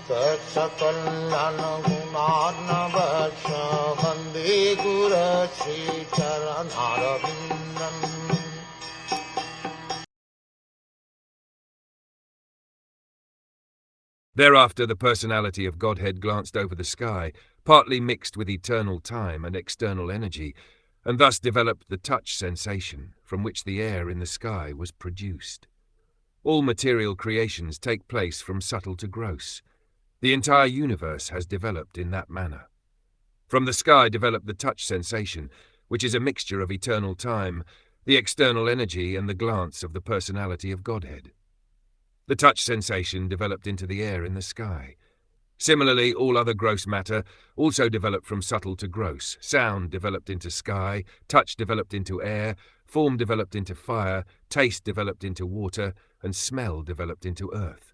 Saksakallan gunarnavasya Vande Guru Sri Charanaravindan. Thereafter the personality of Godhead glanced over the sky, partly mixed with eternal time and external energy, and thus developed the touch sensation from which the air in the sky was produced. All material creations take place from subtle to gross. The entire universe has developed in that manner. From the sky developed the touch sensation, which is a mixture of eternal time, the external energy, and the glance of the personality of Godhead. The touch sensation developed into the air in the sky. Similarly, all other gross matter also developed from subtle to gross. Sound developed into sky, touch developed into air, form developed into fire, taste developed into water, and smell developed into earth.